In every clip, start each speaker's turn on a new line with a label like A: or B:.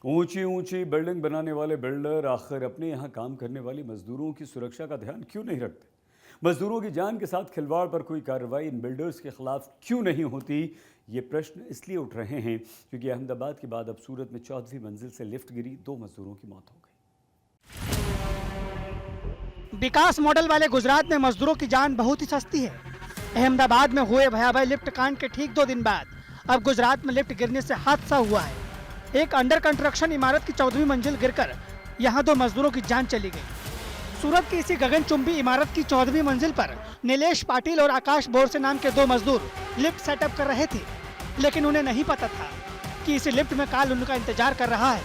A: ऊंची ऊंची बिल्डिंग बनाने वाले बिल्डर आखिर अपने यहाँ काम करने वाली मजदूरों की सुरक्षा का ध्यान क्यों नहीं रखते? मजदूरों की जान के साथ खिलवाड़ पर कोई कार्रवाई इन बिल्डर्स के खिलाफ क्यों नहीं होती? ये प्रश्न इसलिए उठ रहे हैं क्योंकि अहमदाबाद के बाद अब सूरत में 14वीं मंजिल से लिफ्ट गिरी, 2 मजदूरों की मौत हो गई।
B: विकास मॉडल वाले गुजरात में मजदूरों की जान बहुत ही सस्ती है। अहमदाबाद में हुए भयावह लिफ्ट कांड के ठीक 2 दिन बाद अब गुजरात में लिफ्ट गिरने से हादसा हुआ है। एक अंडर कंस्ट्रक्शन इमारत की 14वीं मंजिल गिरकर यहां 2 मजदूरों की जान चली गई। सूरत की इसी गगनचुंबी इमारत की 14वीं मंजिल पर नीलेश पाटिल और आकाश बोरसे नाम के 2 मजदूर लिफ्ट सेटअप कर रहे थे, लेकिन उन्हें नहीं पता था कि इस लिफ्ट में काल उनका इंतजार कर रहा है।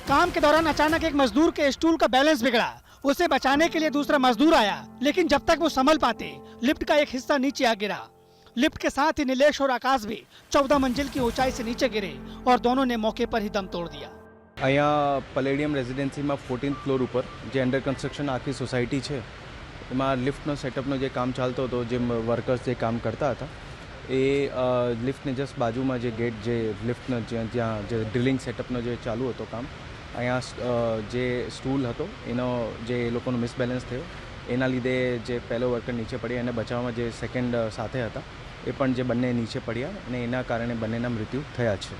B: काम के दौरान अचानक एक मजदूर के स्टूल का बैलेंस बिगड़ा। उसे बचाने के लिए दूसरा मजदूर आया, लेकिन जब तक वो संभल पाते लिफ्ट का एक हिस्सा नीचे आ गिरा। लिफ्ट के साथ ही नीलेश और आकाश भी 14 मंजिल की ऊंचाई से नीचे गिरे और दोनों ने मौके पर ही दम तोड़ दिया।
C: અહીંયા પલેડિયમ રેઝિડેન્સીમાં 14th ફ્લોર ઉપર જે અંડર કન્સ્ટ્રક્શન આખી સોસાયટી છે એમાં લિફ્ટનો સેટઅપનો જે કામ ચાલતો હતો, જે વર્કર્સ જે કામ કરતા હતા એ લિફ્ટને જસ્ટ બાજુમાં જે ગેટ જે લિફ્ટનો જ્યાં જે ડ્રિલિંગ સેટઅપનો જે ચાલુ હતો કામ, અહીંયા જે સ્ટૂલ હતો એનો જે એ લોકોનો મિસબેલેન્સ થયો એના લીધે જે પહેલો વર્કર નીચે પડ્યા અને બચાવમાં જે સેકન્ડ સાથે હતા એ પણ જે બંને નીચે પડ્યા અને એના કારણે બંનેના મૃત્યુ થયા છે।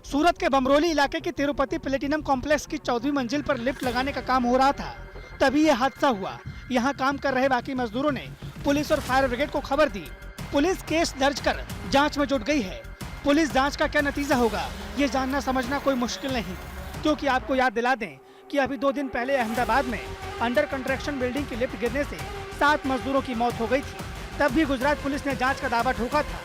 B: सूरत के बमरोली इलाके के तिरुपति प्लेटिनम कॉम्प्लेक्स की 14वीं मंजिल पर लिफ्ट लगाने का काम हो रहा था, तभी यह हादसा हुआ। यहां काम कर रहे बाकी मजदूरों ने पुलिस और फायर ब्रिगेड को खबर दी। पुलिस केस दर्ज कर जांच में जुट गई है। पुलिस जांच का क्या नतीजा होगा ये जानना समझना कोई मुश्किल नहीं, क्योंकि आपको याद दिला दें कि अभी 2 दिन पहले अहमदाबाद में अंडर कंस्ट्रक्शन बिल्डिंग की लिफ्ट गिरने से 7 मजदूरों की मौत हो गई थी। तब भी गुजरात पुलिस ने जांच का दावा ठोका था।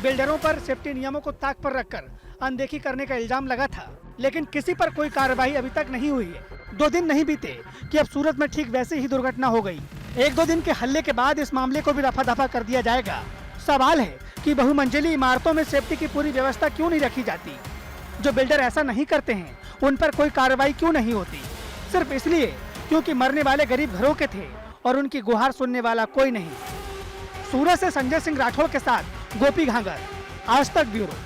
B: बिल्डरों पर सेफ्टी नियमों को ताक पर रखकर अनदेखी करने का इल्जाम लगा था, लेकिन किसी पर कोई कार्रवाई अभी तक नहीं हुई है। 2 दिन नहीं बीते कि अब सूरत में ठीक वैसे ही दुर्घटना हो गई। 1-2 दिन के हल्ले के बाद इस मामले को भी रफा दफा कर दिया जाएगा। सवाल है कि बहुमंजिली इमारतों में सेफ्टी की पूरी व्यवस्था क्यों नहीं रखी जाती? जो बिल्डर ऐसा नहीं करते हैं उन पर कोई कार्रवाई क्यों नहीं होती? सिर्फ इसलिए क्योंकि मरने वाले गरीब घरों के थे और उनकी गुहार सुनने वाला कोई नहीं। सूरत से संजय सिंह राठौड़ के साथ गोपी घांगर, आज तक ब्यूरो।